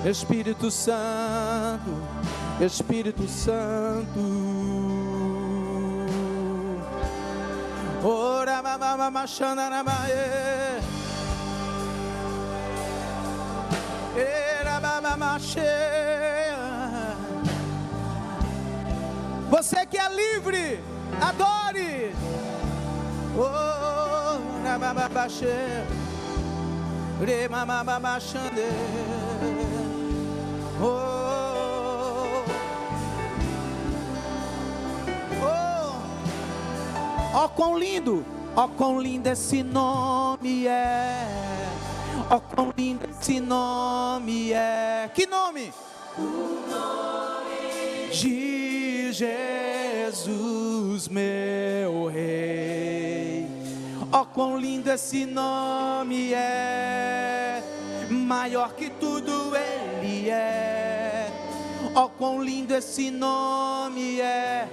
Espírito Santo, Espírito Santo. Ora mama machana na mae. Era mama mache. Você que é livre, adore. Oh, na mama bache. Re mama mama chande. Oh, oh, quão lindo, quão lindo esse nome é. Oh, quão lindo esse nome é. Que nome? O nome de Jesus, meu Rei. Oh, quão lindo esse nome é. Maior que tudo Ele é. Oh, quão lindo esse nome é.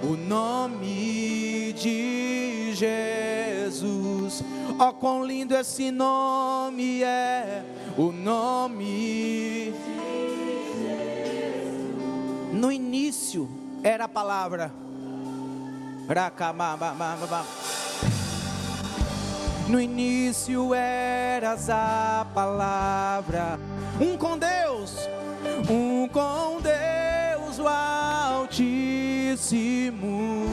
O nome de Jesus. Oh, quão lindo esse nome é. O nome de Jesus. No início era a palavra. No início eras a palavra, um com Deus o Altíssimo.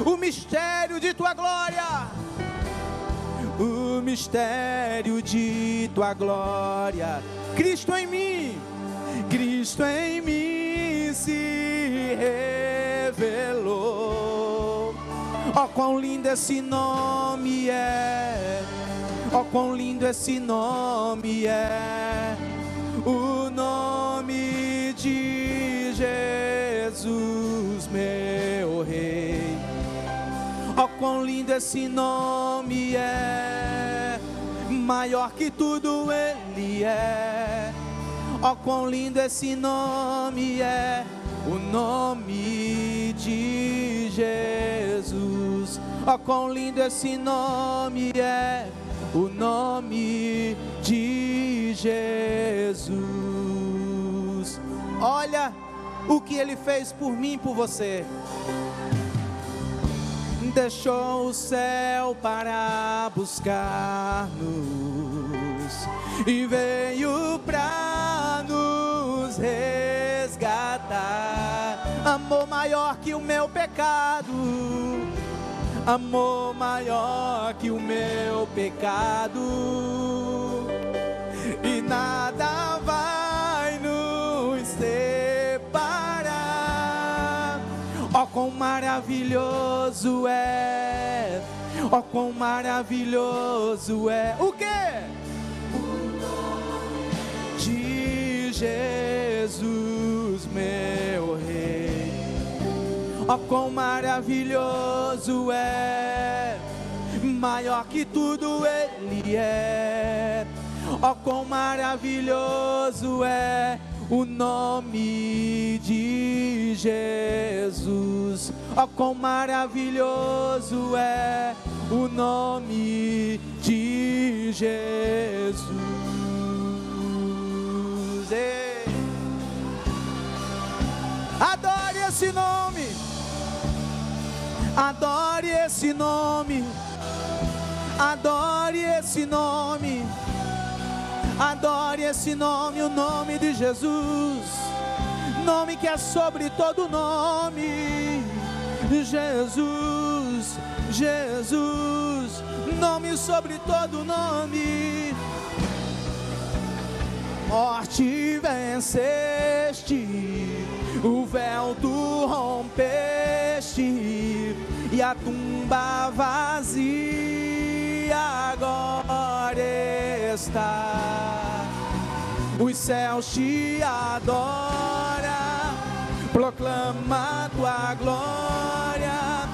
O mistério de tua glória, o mistério de tua glória. Cristo em mim se revelou. Oh, quão lindo esse nome é. Oh, quão lindo esse nome é. O nome de Jesus, meu Rei. Oh, quão lindo esse nome é. Maior que tudo Ele é. Oh, quão lindo esse nome é. O nome de Jesus. Oh, quão lindo esse nome é. O nome de Jesus. Olha o que Ele fez por mim e por você. Deixou o céu para buscar-nos e veio para nos resgatar. Amor maior que o meu pecado, amor maior que o meu pecado, e nada vai nos separar. Ó, quão maravilhoso é, ó, quão maravilhoso é. O quê? O nome de Jesus, meu Rei. Ó, quão maravilhoso é, maior que tudo Ele é. Ó, quão maravilhoso é o nome de Jesus. Ó, quão maravilhoso é o nome de Jesus. Ei. Adore esse nome. Adore esse nome. Adore esse nome. Adore esse nome, o nome de Jesus. Nome que é sobre todo nome. Jesus, Jesus, nome sobre todo nome. Morte venceste, o véu tu rompeste, e a tumba vazia agora está. Os céus te adoram, proclama tua glória,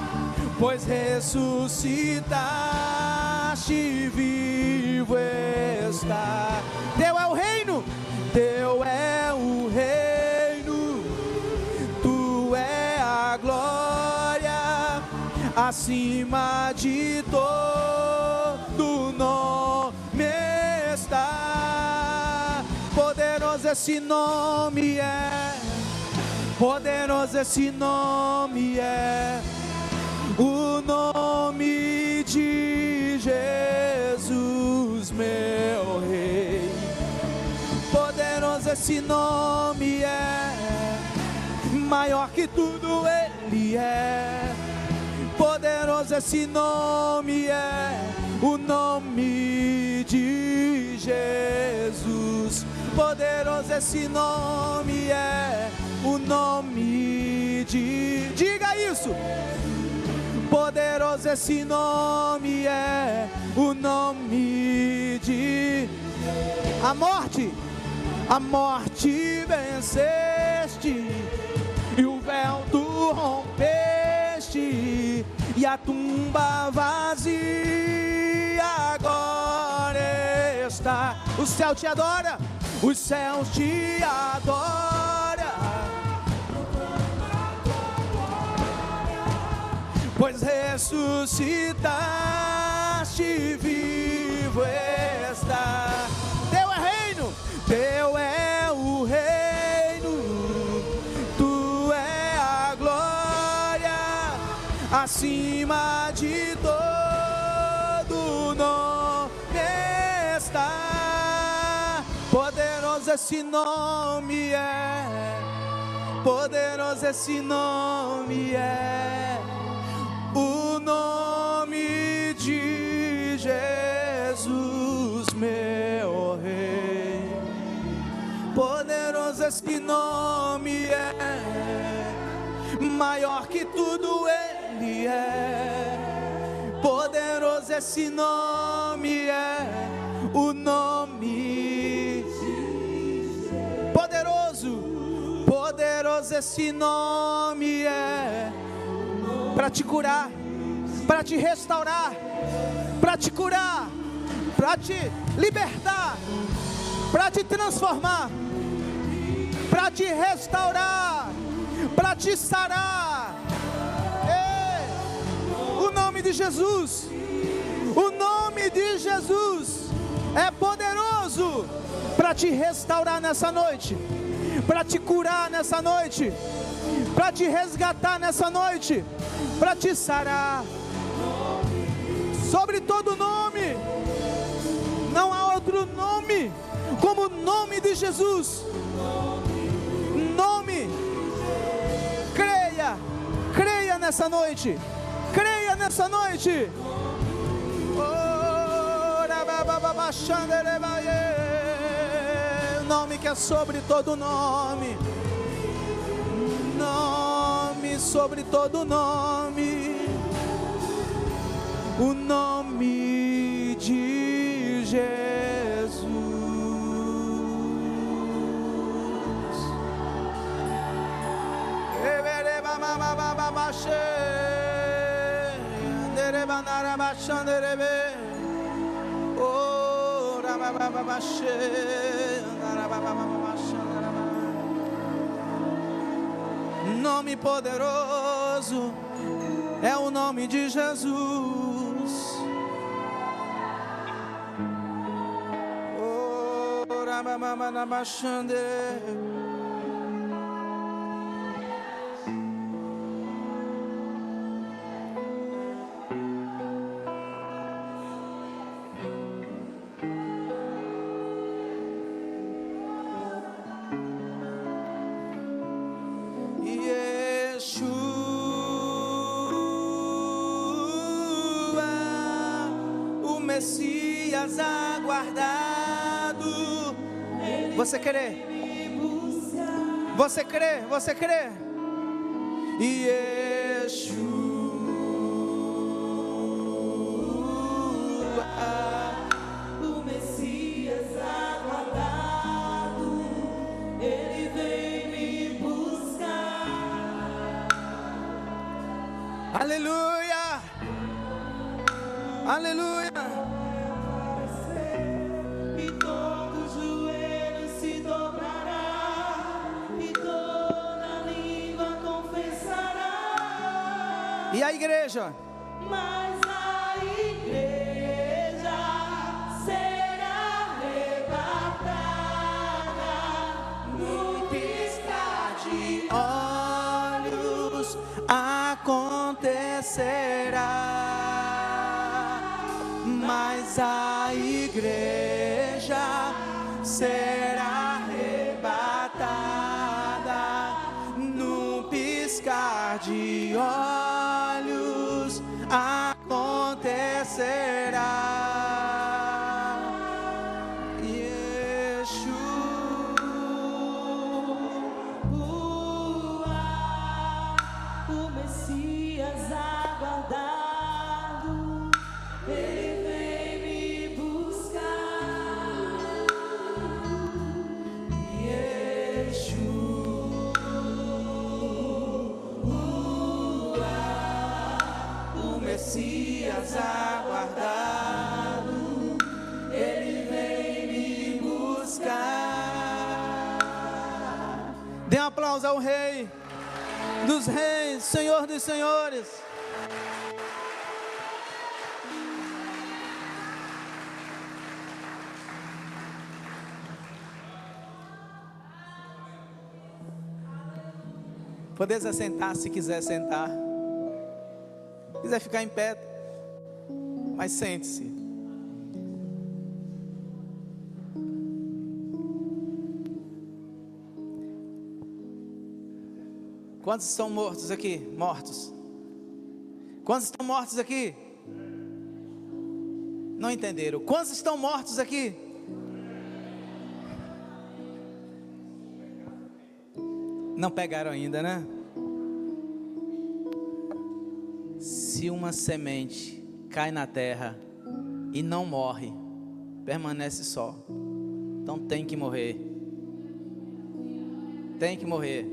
pois ressuscitaste, vivo está. Teu é o reino, teu é o reino, tu é a glória, acima de todo nome está. Poderoso Poderoso esse nome é, poderoso esse nome é, o nome de Jesus, meu Rei. Poderoso esse nome é, maior que tudo Ele é. Poderoso esse nome é, o nome de Jesus. Poderoso esse nome é, o nome de... Diga isso! Poderoso esse nome é, o nome de... A morte venceste, e o véu tu rompeste, e a tumba vazia agora está. O céu te adora, os céus te adoram, pois ressuscitaste, vivo está. Teu é reino, teu é o reino, tu é a glória, acima de todo nome está. Poderoso esse nome é, poderoso esse nome é, o nome de Jesus, meu Rei. Poderoso esse nome é, maior que tudo Ele é. Poderoso esse nome é, o nome poderoso, poderoso esse nome é, para te curar, para te restaurar, para te curar, para te libertar, para te transformar, para te restaurar, para te sarar. Ei, o nome de Jesus, o nome de Jesus é poderoso para te restaurar nessa noite, para te curar nessa noite, para te resgatar nessa noite, para te sarar. Sobre todo nome, não há outro nome como o nome de Jesus. Nome, creia nessa noite, creia nessa noite. O nome que é sobre todo nome, nome sobre todo nome, o nome de Jesus. Nome poderoso é o nome de Jesus. Messias aguardado. Você crê? Você crê? Você crê? Yeshua, o Messias aguardado, Ele vem me buscar. Aleluia, aleluia. E a igreja? Mas a igreja será arrebatada mas a igreja será arrebatada num piscar de olhos, acontecerá. O Messias aguardado, ele vem me buscar. O Messias aguardado, ele vem me buscar. Dê um aplauso ao Rei dos Reis, Senhor dos Senhores. Poder se assentar se quiser sentar. Se quiser ficar em pé, mas sente-se. Quantos estão mortos aqui? Mortos. Quantos estão mortos aqui? Não entenderam. Quantos estão mortos aqui? Não pegaram ainda, né? Se uma semente cai na terra e não morre, permanece só. Então tem que morrer. Tem que morrer.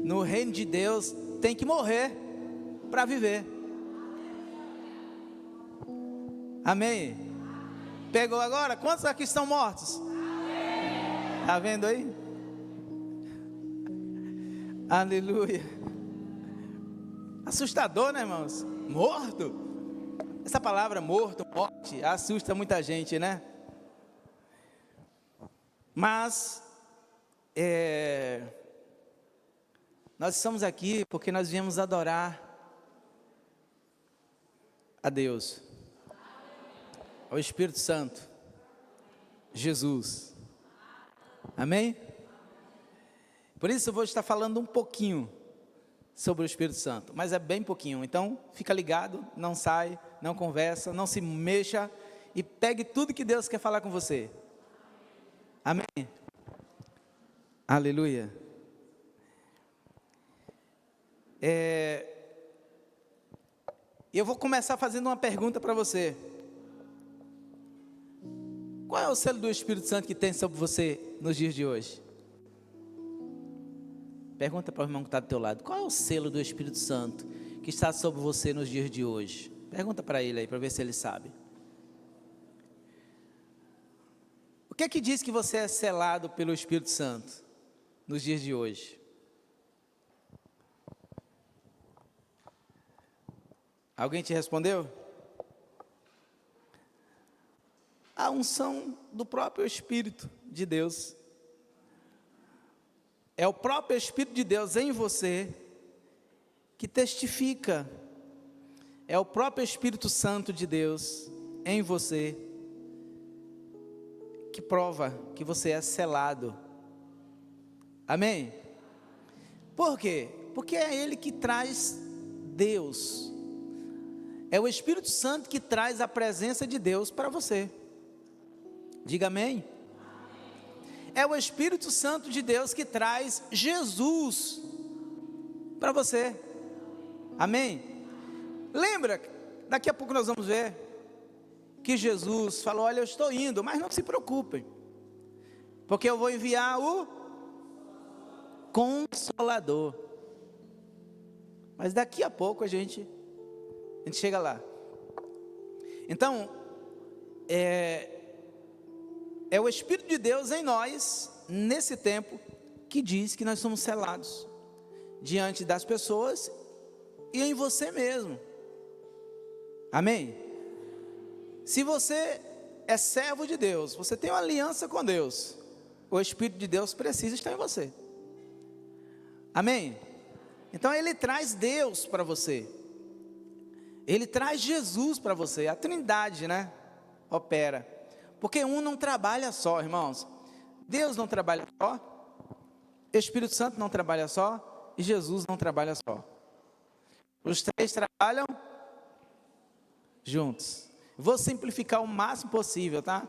No reino de Deus tem que morrer para viver. Amém? Pegou agora? Quantos aqui estão mortos? Está vendo aí? Aleluia. Assustador, né, irmãos? Morto. Essa palavra morto, morte, assusta muita gente, né? Mas nós estamos aqui porque nós viemos adorar a Deus, ao Espírito Santo, Jesus. Amém? Por isso eu vou estar falando um pouquinho sobre o Espírito Santo, mas é bem pouquinho. Então fica ligado, não sai, não conversa, não se mexa e pegue tudo que Deus quer falar com você. Amém? Aleluia. Eu vou começar fazendo uma pergunta para você. Qual é o selo do Espírito Santo que tem sobre você nos dias de hoje? Pergunta para o irmão que está do teu lado. Qual é o selo do Espírito Santo que está sobre você nos dias de hoje? Pergunta para ele aí, para ver se ele sabe. O que é que diz que você é selado pelo Espírito Santo nos dias de hoje? Alguém te respondeu? A unção do próprio Espírito de Deus. É o próprio Espírito de Deus em você que testifica. É o próprio Espírito Santo de Deus em você que prova que você é selado. Amém? Por quê? Porque é Ele que traz Deus. É o Espírito Santo que traz a presença de Deus para você. Diga amém. É o Espírito Santo de Deus que traz Jesus para você. Amém? Lembra, daqui a pouco nós vamos ver que Jesus falou: olha, eu estou indo, mas não se preocupem, porque eu vou enviar o Consolador. Mas daqui a pouco a gente chega lá. Então, é o Espírito de Deus em nós, nesse tempo, que diz que nós somos selados diante das pessoas e em você mesmo. Amém? Se você é servo de Deus, você tem uma aliança com Deus, o Espírito de Deus precisa estar em você. Amém? Então Ele traz Deus para você. Ele traz Jesus para você, a Trindade, né? Opera. Porque um não trabalha só, irmãos. Deus não trabalha só, Espírito Santo não trabalha só, e Jesus não trabalha só. Os três trabalham juntos. Vou simplificar o máximo possível, tá?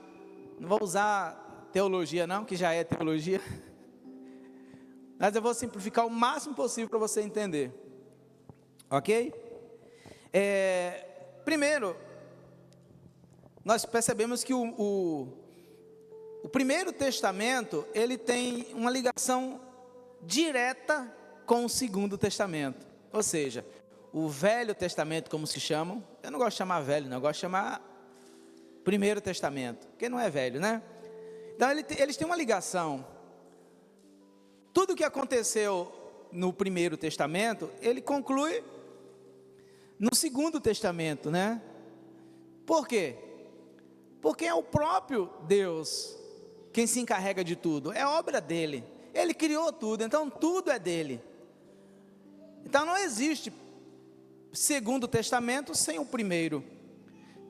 Não vou usar teologia não, que já é teologia. Mas eu vou simplificar o máximo possível para você entender. Ok? Primeiro, nós percebemos que o Primeiro Testamento, ele tem uma ligação direta com o Segundo Testamento. Ou seja, o Velho Testamento, como se chamam, eu não gosto de chamar velho, não, eu gosto de chamar Primeiro Testamento, porque não é velho, né? Então eles têm uma ligação. Tudo que aconteceu no Primeiro Testamento, ele conclui no Segundo Testamento, né? Por quê? Porque é o próprio Deus quem se encarrega de tudo, é obra dele. Ele criou tudo, então tudo é dele. Então não existe Segundo Testamento sem o primeiro.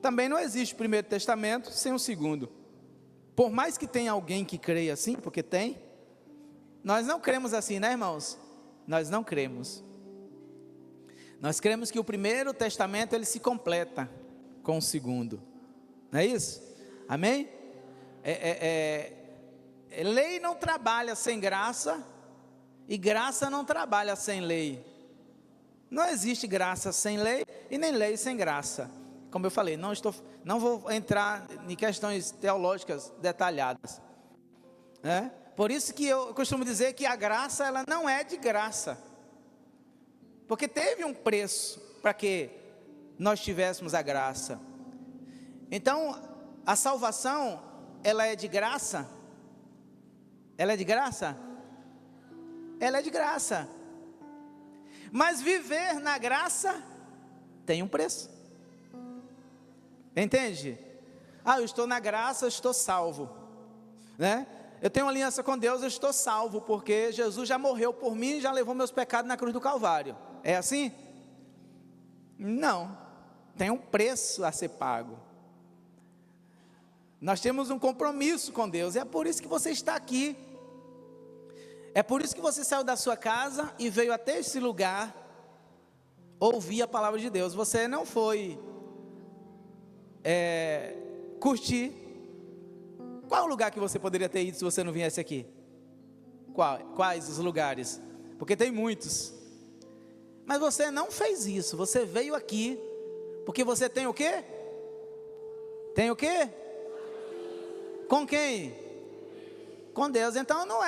Também não existe Primeiro Testamento sem o segundo. Por mais que tenha alguém que creia assim, porque tem, nós não cremos assim, né, irmãos? Nós não cremos. Nós cremos que o Primeiro Testamento ele se completa com o segundo. Não é isso? Amém? Lei não trabalha sem graça, e graça não trabalha sem lei. Não existe graça sem lei, e nem lei sem graça. Como eu falei, não vou entrar em questões teológicas detalhadas, né? Por isso que eu costumo dizer que a graça, ela não é de graça, porque teve um preço para que nós tivéssemos a graça. Então, a salvação, ela é de graça? Ela é de graça? Ela é de graça. Mas viver na graça tem um preço. Entende? Eu estou na graça, eu estou salvo, né? Eu tenho uma aliança com Deus, eu estou salvo, porque Jesus já morreu por mim e já levou meus pecados na cruz do Calvário. É assim? Não. Tem um preço a ser pago. Nós temos um compromisso com Deus, é por isso que você está aqui. É por isso que você saiu da sua casa e veio até esse lugar ouvir a palavra de Deus. Você não foi curtir. Qual o lugar que você poderia ter ido se você não viesse aqui? Quais os lugares? Porque tem muitos. Mas você não fez isso. Você veio aqui porque você tem o quê? Tem o quê? Com quem? Com Deus. Então não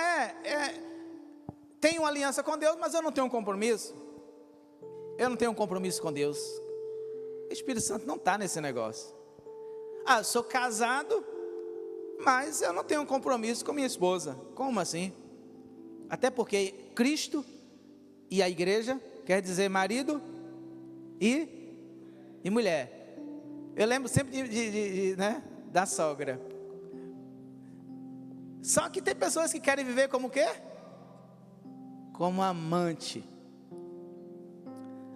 tenho uma aliança com Deus, mas eu não tenho um compromisso. Eu não tenho um compromisso com Deus. O Espírito Santo não está nesse negócio. Eu sou casado, mas eu não tenho um compromisso com minha esposa. Como assim? Até porque Cristo e a igreja quer dizer marido e mulher. Eu lembro sempre da sogra. Só que tem pessoas que querem viver como o quê? Como amante.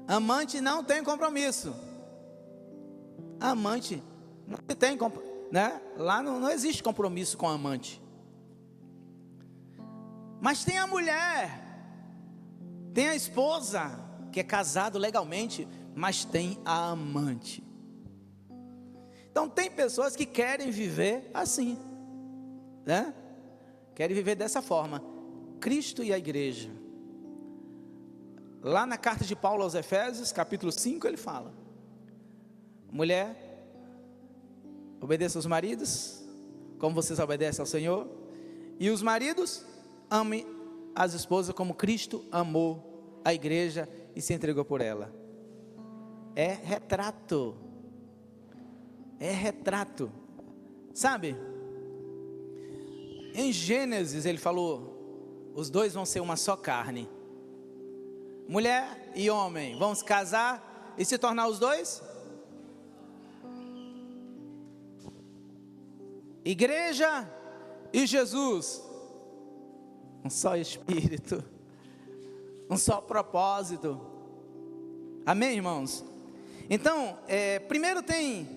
Amante não tem compromisso. Amante não tem, né? Lá não existe compromisso com amante. Mas tem a mulher, tem a esposa que é casado legalmente, mas tem a amante. Então tem pessoas que querem viver assim, né? Querem viver dessa forma. Cristo e a igreja. Lá na carta de Paulo aos Efésios, capítulo 5, ele fala: mulher, obedeça aos maridos, como vocês obedecem ao Senhor. E os maridos, amem as esposas como Cristo amou a igreja e se entregou por ela. É retrato. É retrato. Sabe? Em Gênesis ele falou: os dois vão ser uma só carne. Mulher e homem vão se casar e se tornar os dois? Igreja e Jesus, um só Espírito, um só propósito. Amém, irmãos? Então, primeiro tem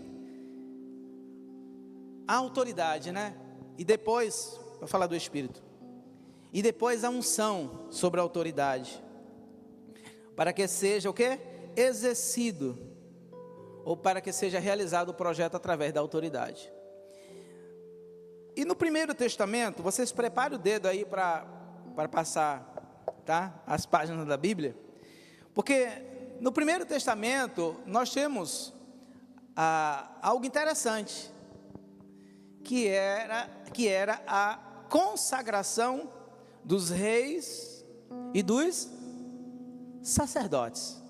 a autoridade, né? E depois, vou falar do Espírito. E depois a unção sobre a autoridade. Para que seja o quê? Exercido. Ou para que seja realizado o projeto através da autoridade. E no Primeiro Testamento, vocês preparem o dedo aí para passar, tá? As páginas da Bíblia. Porque no Primeiro Testamento, nós temos algo interessante. Que era a consagração dos reis e dos sacerdotes.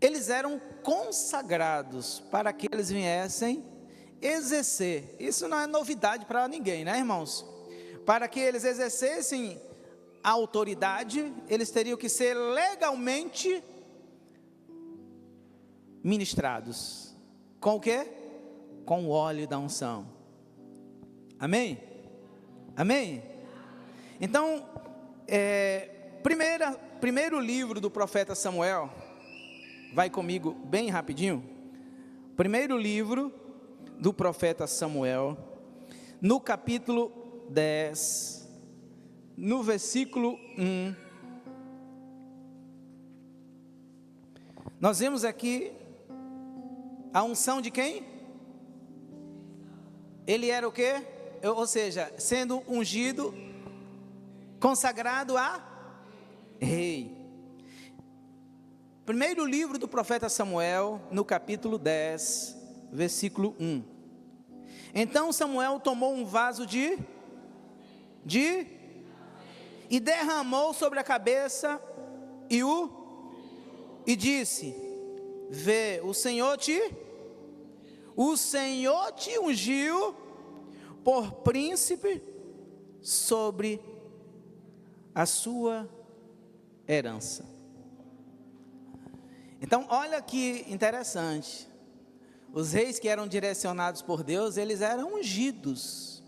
Eles eram consagrados para que eles viessem exercer. Isso não é novidade para ninguém, né, irmãos? Para que eles exercessem a autoridade, eles teriam que ser legalmente ministrados. Com o quê? Com o óleo da unção. Amém? Amém? Então, primeiro livro do profeta Samuel, vai comigo bem rapidinho. Primeiro livro do profeta Samuel, no capítulo 10, no versículo 1. Nós vemos aqui a unção de quem? Ele era o quê? Ou seja, sendo ungido, consagrado a rei. Primeiro livro do profeta Samuel, no capítulo 10, versículo 1. Então Samuel tomou um vaso e derramou sobre a cabeça e disse: vê, o Senhor te ungiu por príncipe sobre a sua herança. Então, olha que interessante. Os reis que eram direcionados por Deus, eles eram ungidos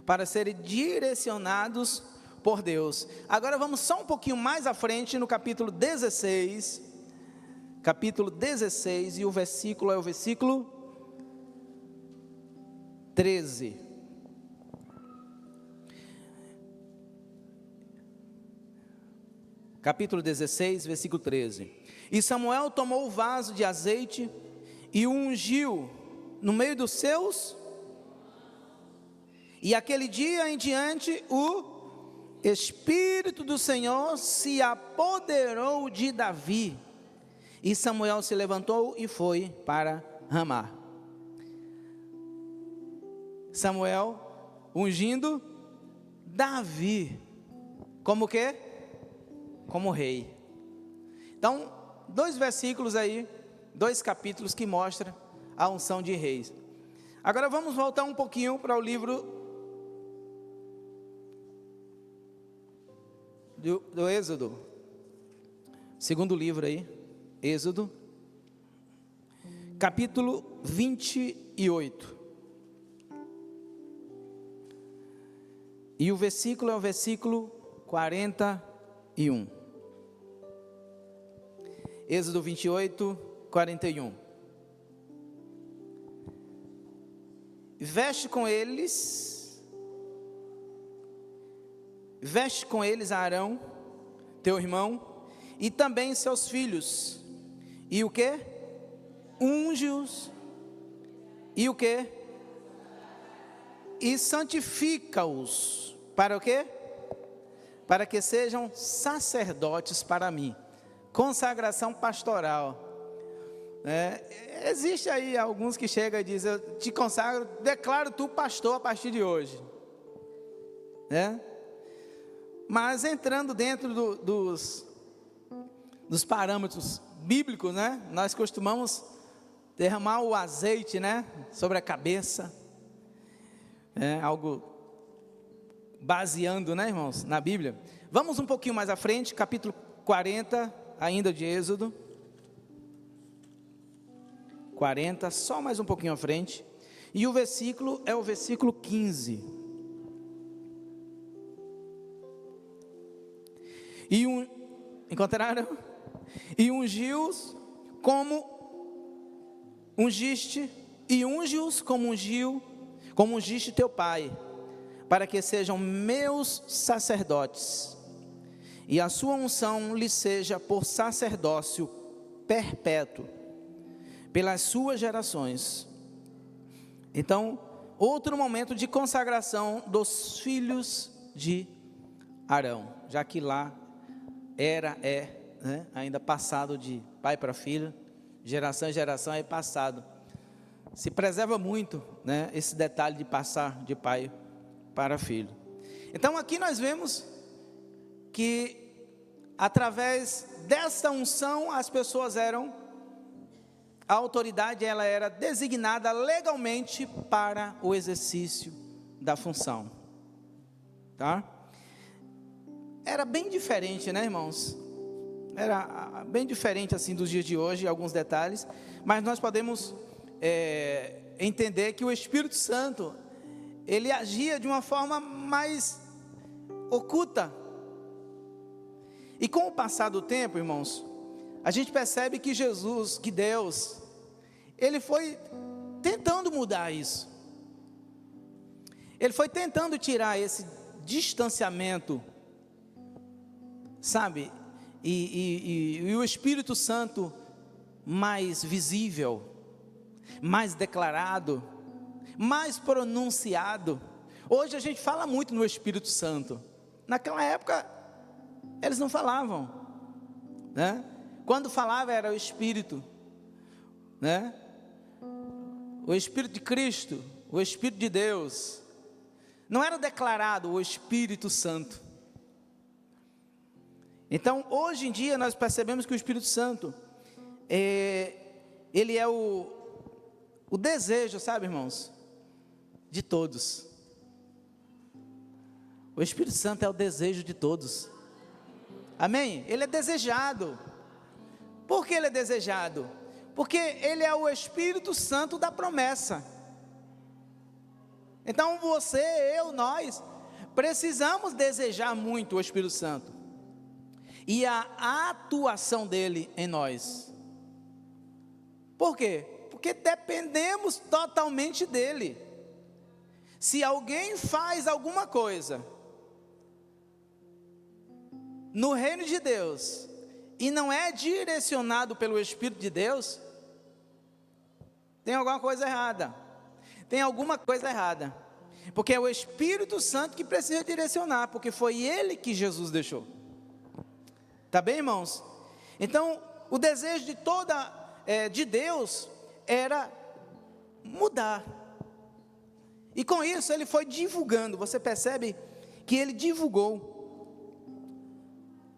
para serem direcionados por Deus. Agora vamos só um pouquinho mais à frente, no capítulo 16. Capítulo 16, e o versículo é o versículo 13. Capítulo 16, versículo 13. E Samuel tomou o vaso de azeite e o ungiu no meio dos seus. E aquele dia em diante o Espírito do Senhor se apoderou de Davi. E Samuel se levantou e foi para Ramá. Samuel ungindo Davi. Como quê? Como rei. Então, 2 versículos aí, 2 capítulos que mostram a unção de reis. Agora vamos voltar um pouquinho para o livro do Êxodo. Segundo livro aí, Êxodo, capítulo 28. E o versículo é o versículo 41. Êxodo 28, 41. Veste com eles Arão, teu irmão, e também seus filhos. E o que? Unge-os. E o que? E santifica-os. Para o quê? Para que sejam sacerdotes para mim. Consagração pastoral. Existe aí alguns que chegam e dizem: eu te consagro, declaro tu pastor a partir de hoje. Mas entrando dentro dos parâmetros bíblicos, né? Nós costumamos derramar o azeite, né? Sobre a cabeça. Algo baseando, né, irmãos, na Bíblia. Vamos um pouquinho mais à frente, capítulo 40, ainda de Êxodo. 40, só mais um pouquinho à frente. E o versículo é o versículo 15. Encontraram? E ungiu-os como ungiste e unge-os como ungiste teu pai, para que sejam meus sacerdotes, e a sua unção lhe seja por sacerdócio perpétuo, pelas suas gerações. Então, outro momento de consagração dos filhos de Arão, já que lá né, ainda passado de pai para filho, geração em geração é passado. Se preserva muito, né, esse detalhe de passar de pai para filho. Então aqui nós vemos que através dessa unção as pessoas a autoridade ela era designada legalmente para o exercício da função, tá? Era bem diferente, né, irmãos? Era bem diferente assim dos dias de hoje, alguns detalhes, mas nós podemos entender que o Espírito Santo, ele agia de uma forma mais oculta. E com o passar do tempo, irmãos, a gente percebe que Deus, ele foi tentando mudar isso. Ele foi tentando tirar esse distanciamento, sabe? E o Espírito Santo mais visível, mais declarado, mais pronunciado. Hoje a gente fala muito no Espírito Santo. Naquela época, eles não falavam, né? Quando falava era o Espírito, né? O Espírito de Cristo, o Espírito de Deus. Não era declarado o Espírito Santo. Então, hoje em dia, nós percebemos que o Espírito Santo, ele é o desejo, sabe, irmãos, de todos. O Espírito Santo é o desejo de todos. Amém? Ele é desejado. Por que ele é desejado? Porque ele é o Espírito Santo da promessa. Então você, eu, nós precisamos desejar muito o Espírito Santo e a atuação dele em nós. Por quê? Porque dependemos totalmente dele. Se alguém faz alguma coisa no reino de Deus e não é direcionado pelo Espírito de Deus, tem alguma coisa errada. Tem alguma coisa errada. Porque é o Espírito Santo que precisa direcionar, porque foi ele que Jesus deixou. Tá bem, irmãos? Então, o desejo de Deus era mudar. E com isso ele foi divulgando. Você percebe que ele divulgou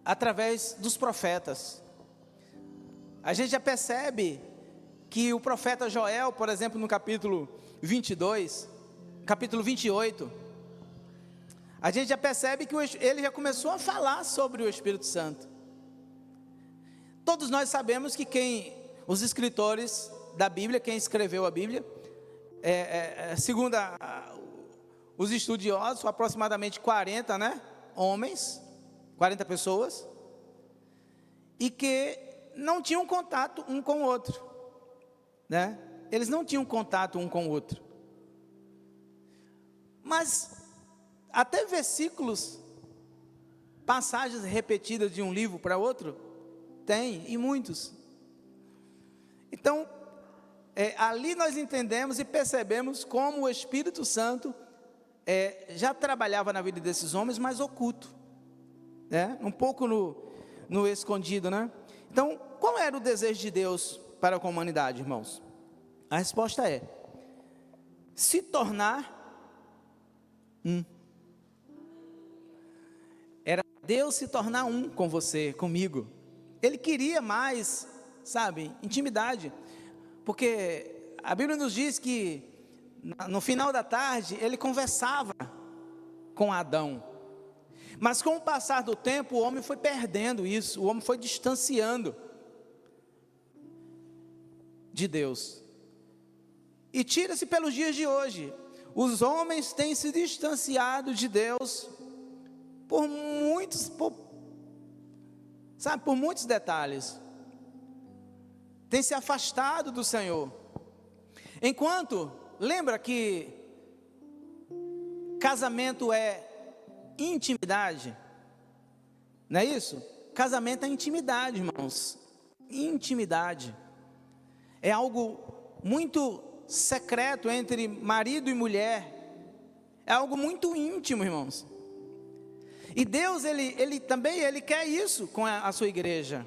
através dos profetas. A gente já percebe que o profeta Joel, por exemplo, no capítulo 22, capítulo 28, a gente já percebe que ele já começou a falar sobre o Espírito Santo. Todos nós sabemos que os escritores da Bíblia, quem escreveu a Bíblia, segundo os estudiosos, aproximadamente 40, né, homens, 40 pessoas, e que não tinham contato um com o outro, né? Eles não tinham contato um com o outro. Mas até versículos, passagens repetidas de um livro para outro, tem, e muitos. Então, ali nós entendemos e percebemos como o Espírito Santo já trabalhava na vida desses homens, mas oculto, né? Um pouco no escondido, né? Então, qual era o desejo de Deus para com a humanidade, irmãos? A resposta é: se tornar um. Era Deus se tornar um com você, comigo. Ele queria mais, sabe, intimidade. Porque a Bíblia nos diz que no final da tarde ele conversava com Adão. Mas com o passar do tempo o homem foi perdendo isso, o homem foi distanciando de Deus. E tira-se pelos dias de hoje, os homens têm se distanciado de Deus por muitos detalhes. Tem se afastado do Senhor. Enquanto, lembra que casamento é intimidade, não é isso? Casamento é intimidade, irmãos. Intimidade é algo muito secreto entre marido e mulher. É algo muito íntimo, irmãos. E Deus, Ele também quer isso com a sua igreja.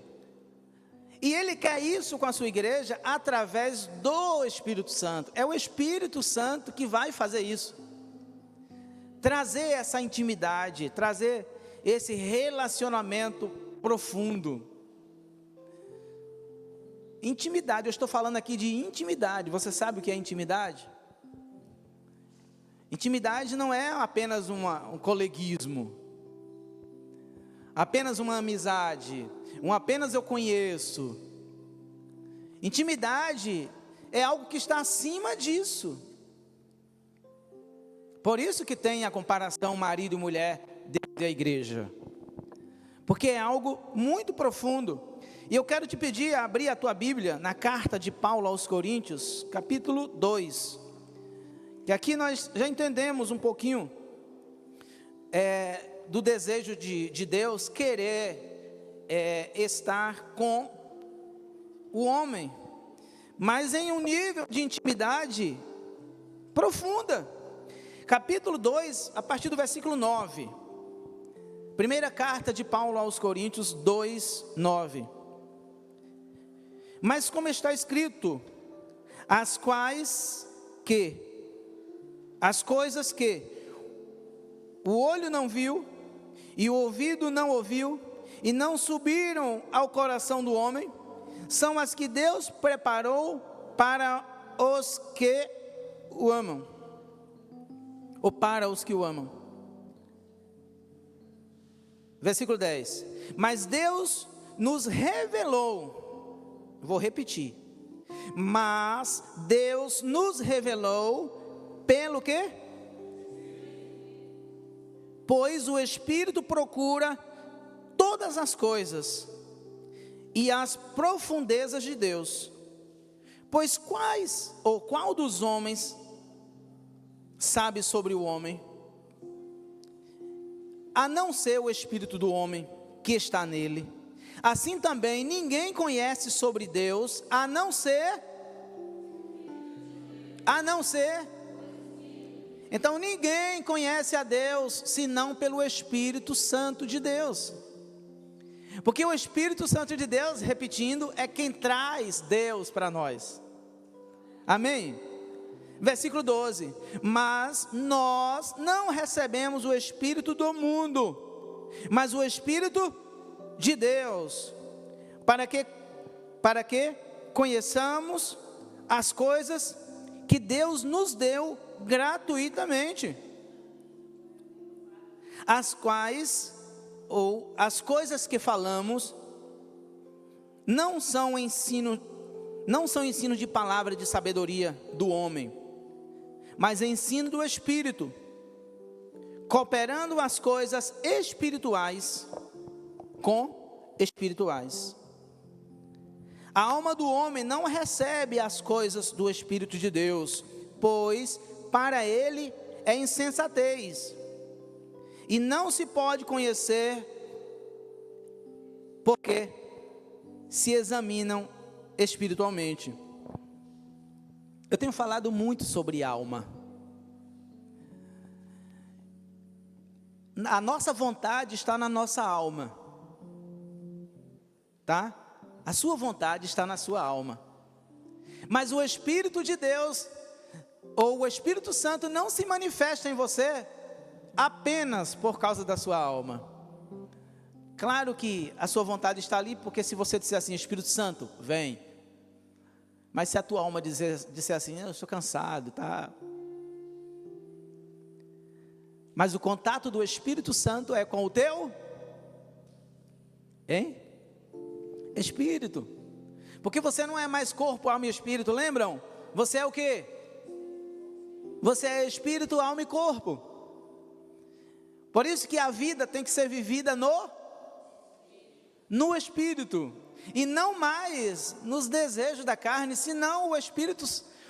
E Ele quer isso com a sua igreja através do Espírito Santo. É o Espírito Santo que vai fazer isso. Trazer essa intimidade, trazer esse relacionamento profundo. Intimidade, eu estou falando aqui de intimidade. Você sabe o que é intimidade? Intimidade não é apenas um coleguismo, apenas uma amizade, apenas eu conheço. Intimidade é algo que está acima disso. Por isso que tem a comparação marido e mulher dentro da igreja, porque é algo muito profundo. E eu quero te pedir a abrir a tua Bíblia na carta de Paulo aos Coríntios, capítulo 2, que aqui nós já entendemos um pouquinho do desejo de Deus querer estar com o homem, mas em um nível de intimidade profunda. Capítulo 2, a partir do versículo 9. Primeira carta de Paulo aos Coríntios 2, 9. Mas como está escrito, as coisas que o olho não viu, e o ouvido não ouviu, e não subiram ao coração do homem, são as que Deus preparou para os que o amam, ou para os que o amam. Versículo 10. Mas Deus nos revelou, vou repetir, mas Deus nos revelou pelo quê? Pois o Espírito procura todas as coisas e as profundezas de Deus. Pois qual dos homens sabe sobre o homem, a não ser o Espírito do homem que está nele? Assim também ninguém conhece sobre Deus, a não ser. Então ninguém conhece a Deus, senão pelo Espírito Santo de Deus. Porque o Espírito Santo de Deus, repetindo, é quem traz Deus para nós. Amém? Versículo 12. Mas nós não recebemos o Espírito do mundo, mas o Espírito de Deus, para que conheçamos as coisas que Deus nos deu gratuitamente, as coisas que falamos não são ensino de palavra de sabedoria do homem, mas ensino do Espírito, cooperando as coisas espirituais com espirituais. A alma do homem não recebe as coisas do Espírito de Deus, pois para ele é insensatez, e não se pode conhecer, porque se examinam espiritualmente. Eu tenho falado muito sobre alma. A nossa vontade está na nossa alma, tá? A sua vontade está na sua alma. Mas o Espírito de Deus, ou o Espírito Santo, não se manifesta em você apenas por causa da sua alma. Claro que a sua vontade está ali, porque se você disser assim, Espírito Santo, vem. Mas se a tua alma disser assim, eu estou cansado, tá? Mas o contato do Espírito Santo é com o teu espírito. Porque você não é mais corpo, alma e espírito, lembram? Você é o quê? Você é espírito, alma e corpo. Por isso que a vida tem que ser vivida no espírito, e não mais nos desejos da carne, senão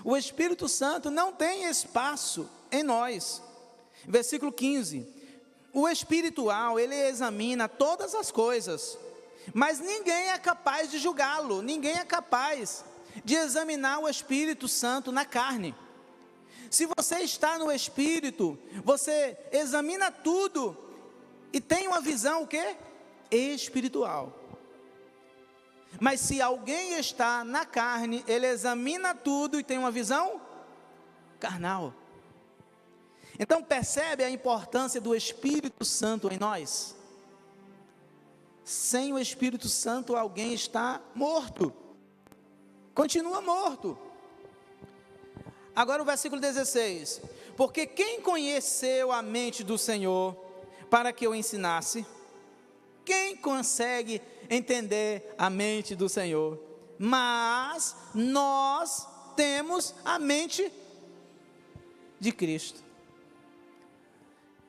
O Espírito Santo não tem espaço em nós. Versículo 15. O espiritual, ele examina todas as coisas, mas ninguém é capaz de julgá-lo, ninguém é capaz de examinar o Espírito Santo na carne. Se você está no Espírito, você examina tudo e tem uma visão o quê? Espiritual. Mas se alguém está na carne, ele examina tudo e tem uma visão carnal. Então percebe a importância do Espírito Santo em nós? Sem o Espírito Santo alguém está morto. Continua morto. Agora o versículo 16. Porque quem conheceu a mente do Senhor para que o ensinasse? Quem consegue entender a mente do Senhor? Mas nós temos a mente de Cristo.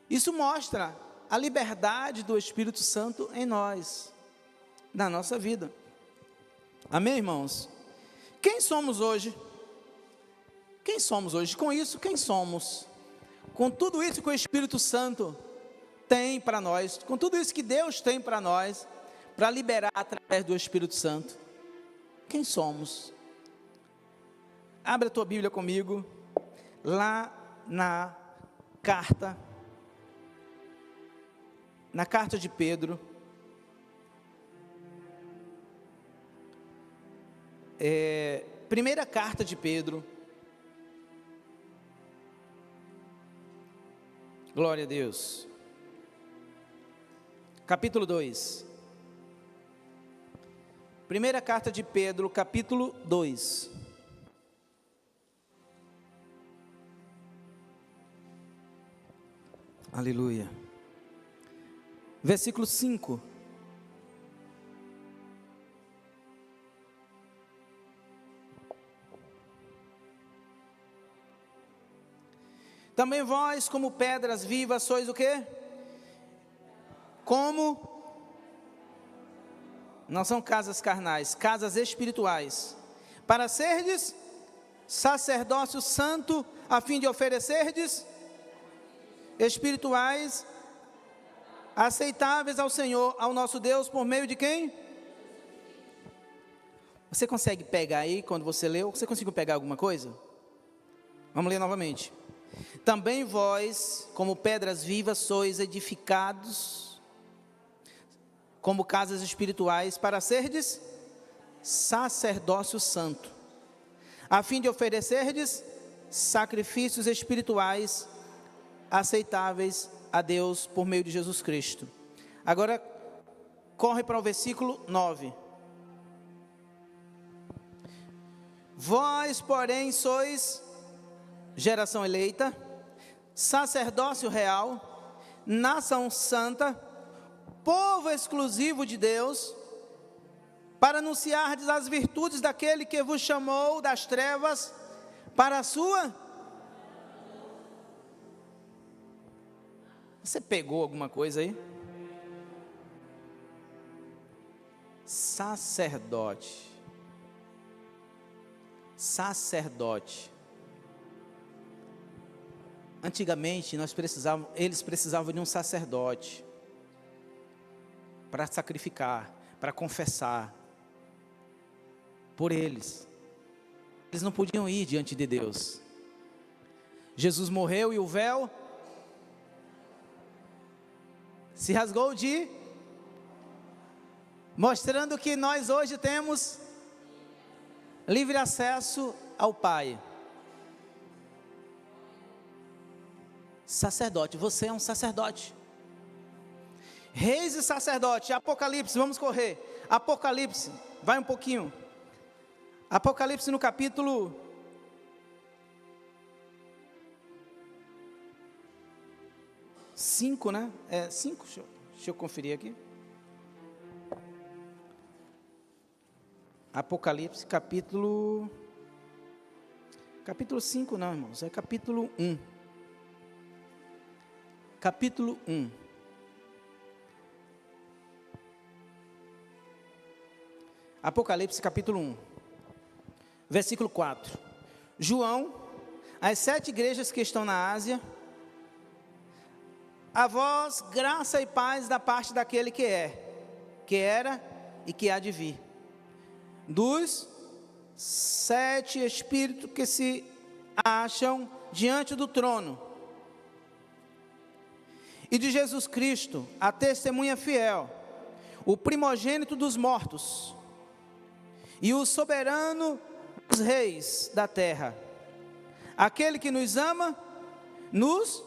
Isso mostra a liberdade do Espírito Santo em nós, na nossa vida. Amém, irmãos? Quem somos hoje? Quem somos hoje? Com isso, quem somos? Com tudo isso que o Espírito Santo tem para nós, com tudo isso que Deus tem para nós, para liberar através do Espírito Santo. Quem somos? Abre a tua Bíblia comigo, lá na carta de Pedro, primeira carta de Pedro, glória a Deus, capítulo 2, primeira carta de Pedro, capítulo 2, aleluia, versículo 5, também vós como pedras vivas sois o quê? Como? Não são casas carnais, casas espirituais, para serdes sacerdócio santo, a fim de oferecerdes espirituais, aceitáveis ao Senhor, ao nosso Deus, por meio de quem? Você consegue pegar aí, quando você leu, você conseguiu pegar alguma coisa? Vamos ler novamente. Também vós, como pedras vivas, sois edificados, como casas espirituais, para serdes sacerdócio santo, a fim de oferecerdes sacrifícios espirituais, aceitáveis a Deus por meio de Jesus Cristo. Agora, corre para o versículo 9. Vós, porém, sois geração eleita, sacerdócio real, nação santa, povo exclusivo de Deus, para anunciardes as virtudes daquele que vos chamou das trevas para a sua. Você pegou alguma coisa aí? Sacerdote. Sacerdote. Antigamente eles precisavam de um sacerdote para sacrificar, para confessar por eles. Eles não podiam ir diante de Deus. Jesus morreu e o véu se rasgou mostrando que nós hoje temos livre acesso ao Pai. Sacerdote, você é um sacerdote. Reis e sacerdote, Apocalipse, vamos correr. Apocalipse, vai um pouquinho. Apocalipse no capítulo 5, né? 5, deixa eu conferir aqui. Apocalipse, capítulo 5 não, irmãos, é capítulo 1. Capítulo 1. Apocalipse, capítulo 1. Versículo 4. João, às 7 igrejas que estão na Ásia: a vós graça e paz da parte daquele que é, que era e que há de vir, dos 7 espíritos que se acham diante do trono, e de Jesus Cristo, a testemunha fiel, o primogênito dos mortos, e o soberano dos reis da terra, aquele que nos ama, nos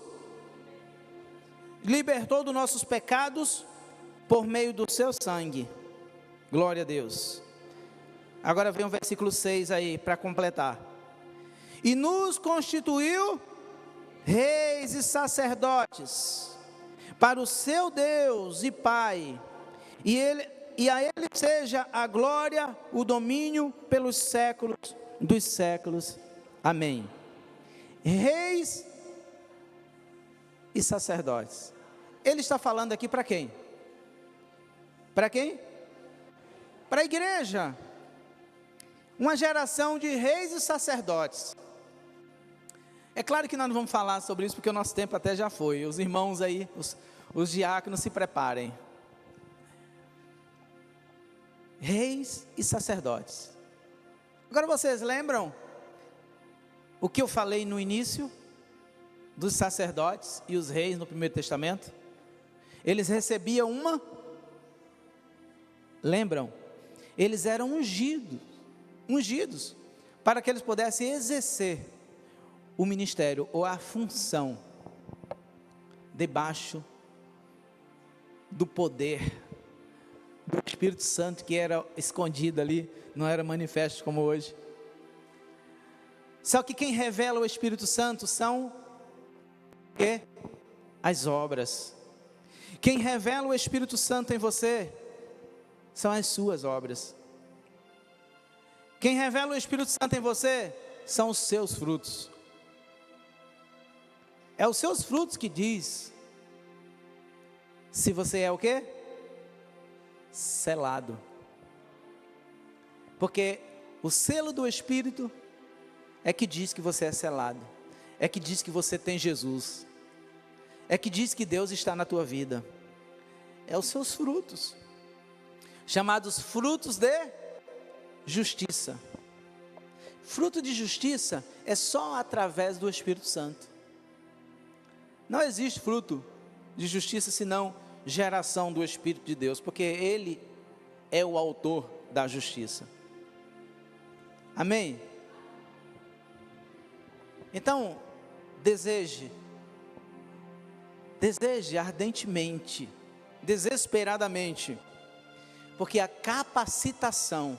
libertou dos nossos pecados por meio do seu sangue. Glória a Deus. Agora vem o versículo 6 aí para completar. E nos constituiu reis e sacerdotes para o seu Deus e Pai, e a Ele seja a glória, o domínio pelos séculos dos séculos. Amém. Reis e sacerdotes. Ele está falando aqui para quem? Para quem? Para a igreja. Uma geração de reis e sacerdotes. É claro que nós não vamos falar sobre isso, porque o nosso tempo até já foi. Os irmãos aí, os diáconos, se preparem. Reis e sacerdotes. Agora vocês lembram o que eu falei no início dos sacerdotes e os reis no Primeiro Testamento? Eles recebiam uma... Lembram? Eles eram ungidos, para que eles pudessem exercer o ministério ou a função debaixo do poder do Espírito Santo, que era escondido ali, não era manifesto como hoje. Só que quem revela o Espírito Santo são as obras. Quem revela o Espírito Santo em você são as suas obras. Quem revela o Espírito Santo em você são os seus frutos. É os seus frutos que diz se você é o quê? Selado. Porque o selo do Espírito é que diz que você é selado, é que diz que você tem Jesus, é que diz que Deus está na tua vida. É os seus frutos, chamados frutos de justiça. Fruto de justiça é só através do Espírito Santo. Não existe fruto de justiça senão geração do Espírito de Deus, porque Ele é o autor da justiça. Amém? Então, deseje ardentemente, desesperadamente, porque a capacitação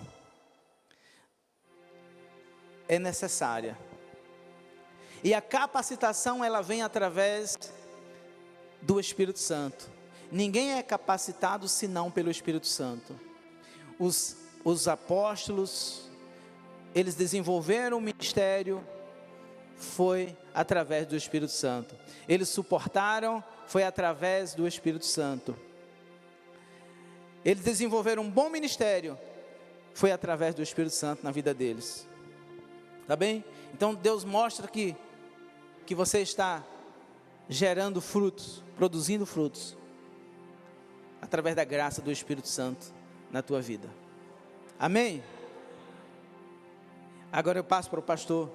é necessária. E a capacitação, ela vem através do Espírito Santo. Ninguém é capacitado senão pelo Espírito Santo. Os apóstolos, eles desenvolveram o ministério, foi através do Espírito Santo. Eles suportaram, foi através do Espírito Santo. Eles desenvolveram um bom ministério, foi através do Espírito Santo na vida deles. Tá bem? Então Deus mostra que você está gerando frutos, produzindo frutos, através da graça do Espírito Santo na tua vida. Amém? Agora eu passo para o pastor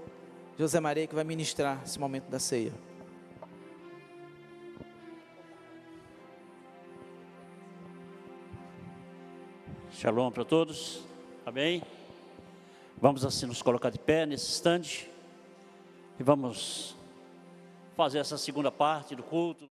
José Maria, que vai ministrar esse momento da ceia. Shalom para todos, amém? Vamos assim nos colocar de pé nesse instante e vamos fazer essa segunda parte do culto.